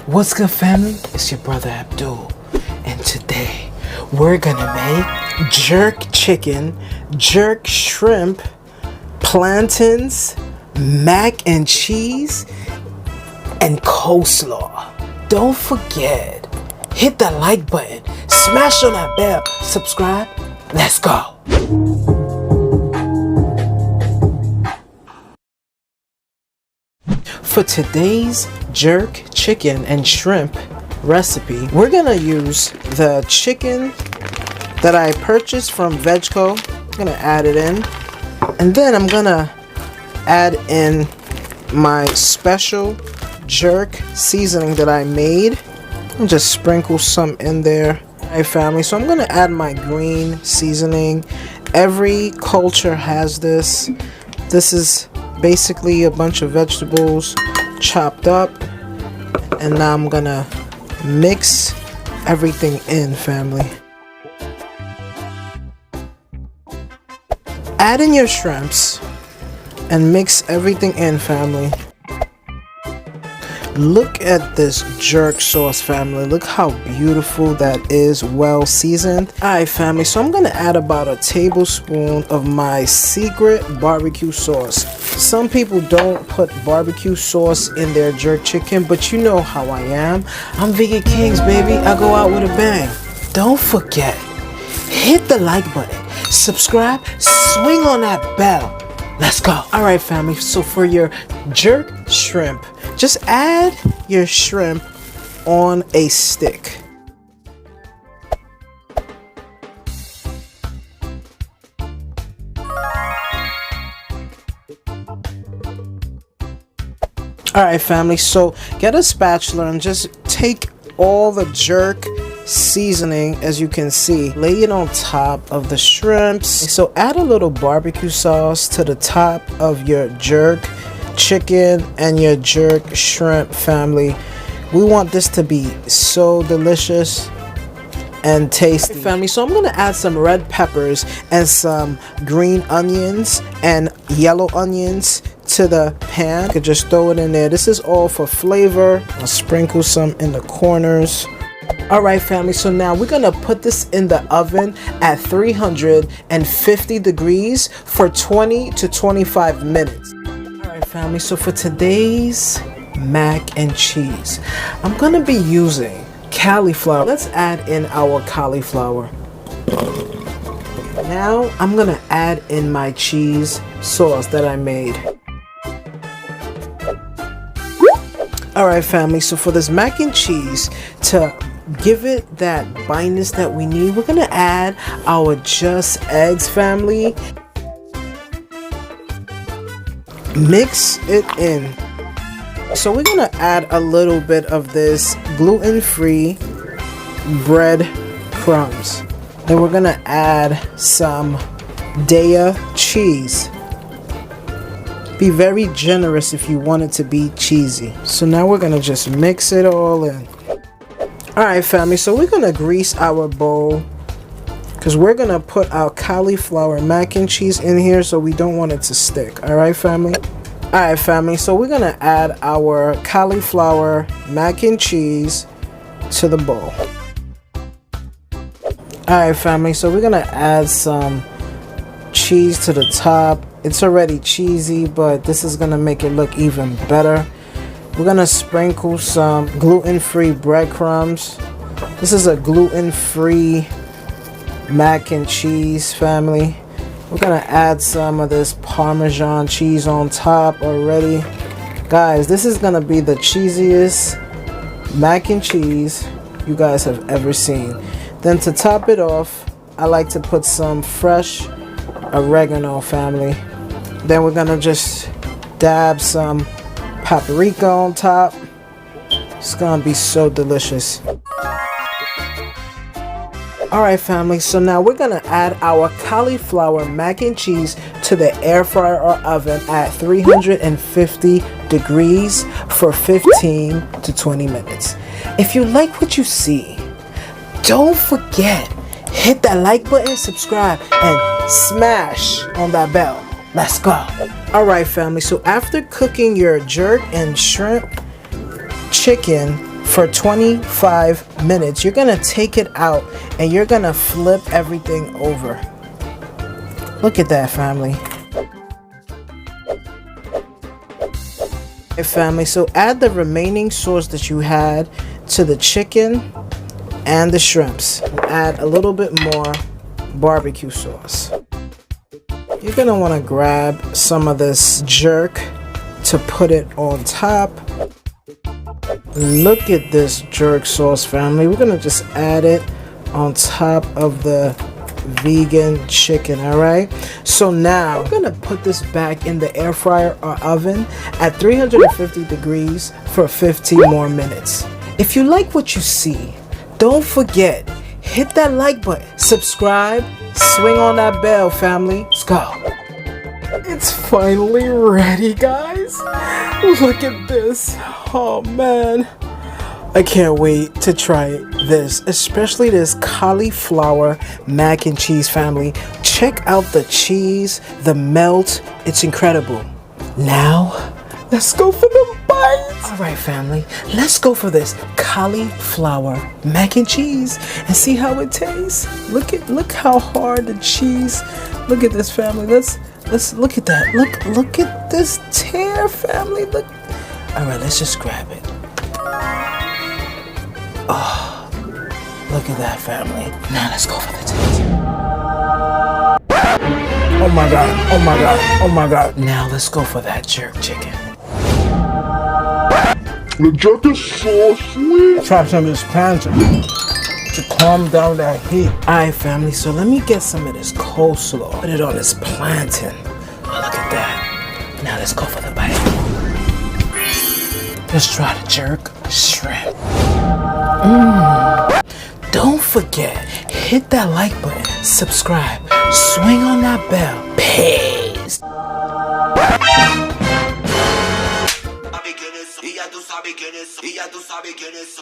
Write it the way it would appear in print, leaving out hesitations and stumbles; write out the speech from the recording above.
What's good, family? It's your brother Abdul, and today we're gonna make jerk chicken, jerk shrimp, plantains, mac and cheese, and coleslaw. Don't forget, hit that like button, smash on that bell, subscribe. Let's go. For today's jerk chicken and shrimp recipe, we're gonna use the chicken that I purchased from Vegco. I'm gonna add it in, and then I'm gonna add in my special jerk seasoning that I made and just sprinkle some in there. Alright, family, so I'm gonna add my green seasoning. Every culture has this. This is basically a bunch of vegetables chopped up, and now I'm gonna mix everything in, family. Add in your shrimps and mix everything in, family. Look at this jerk sauce, family. Look how beautiful that is, well seasoned. Alright, family, so I'm gonna add about a tablespoon of my secret barbecue sauce. Some people don't put barbecue sauce in their jerk chicken, but you know how I am. I'm Vegan Kings, baby. I go out with a bang. Don't forget, hit the like button, subscribe, swing on that bell. Let's go. Alright, family, so for your jerk shrimp, just add your shrimp on a stick. Alright, family, so get a spatula and just take all the jerk seasoning, as you can see, lay it on top of the shrimps. So add a little barbecue sauce to the top of your jerk chicken and your jerk shrimp, family. We want this to be so delicious and tasty, family. So I'm gonna add some red peppers and some green onions and yellow onions to the pan. You could just throw it in there. This is all for flavor. I'll sprinkle some in the corners. Alright, family, so now we're gonna put this in the oven at 350 degrees for 20 to 25 minutes. Alright, family, so for today's mac and cheese, I'm gonna be using cauliflower. Let's add in our cauliflower. Now I'm gonna add in my cheese sauce that I made. Alright, family, so for this mac and cheese, to give it that bindness that we need, we're gonna add our just eggs, family. Mix it in. So we're gonna add a little bit of this gluten-free bread crumbs. Then we're gonna add some Daya cheese. Be very generous if you want it to be cheesy. So now we're gonna just mix it all in. Alright, family, so we're gonna grease our bowl because we're gonna put our cauliflower mac and cheese in here, so we don't want it to stick. Alright, family? Alright, family, so we're gonna add our cauliflower mac and cheese to the bowl. Alright, family, so we're gonna add some cheese to the top. It's already cheesy, but this is gonna make it look even better. We're gonna sprinkle some gluten-free breadcrumbs. This is a gluten-free mac and cheese, family. We're gonna add some of this Parmesan cheese on top already. Guys, this is gonna be the cheesiest mac and cheese you guys have ever seen. Then to top it off, I like to put some fresh oregano, family. Then we're gonna just dab some paprika on top. It's gonna be so delicious. Alright, family, so now we're gonna add our cauliflower mac and cheese to the air fryer or oven at 350 degrees for 15 to 20 minutes. If you like what you see, don't forget, hit that like button, subscribe, and smash on that bell. Let's go. Alright, family, so after cooking your jerk and shrimp chicken for 25 minutes. You're gonna take it out and you're gonna flip everything over. Look at that, family. Hey, family, so add the remaining sauce that you had to the chicken and the shrimps. Add a little bit more barbecue sauce. You're gonna wanna grab some of this jerk to put it on top. Look at this jerk sauce, family. We're gonna just add it on top of the vegan chicken. All right, so now I'm gonna put this back in the air fryer or oven at 350 degrees for 15 more minutes. If you like what you see, don't forget, hit that like button, subscribe, swing on that bell, family. Let's go. It's finally ready, guys. Look at this. Oh man, I can't wait to try this, especially this cauliflower mac and cheese, family. Check out the cheese, the melt. It's incredible. Now, let's go for the bites. All right, family, let's go for this cauliflower mac and cheese and see how it tastes. Look how hard the cheese. Look at this, family. Let's look at that. Look at this tear, family. Look. All right, let's just grab it. Oh, look at that, family. Now let's go for the taste. Oh my god. Oh my god. Oh my god. Now let's go for that jerk chicken. The jerk is so sweet. Try some of this plantain to calm down that heat. Alright, family, so let me get some of this coleslaw. Put it on this plantain. Oh, look at that. Now let's go for the bite. Let's try the jerk shrimp. Don't forget, hit that like button, subscribe, swing on that bell. Peace. Ya tú sabes quién es.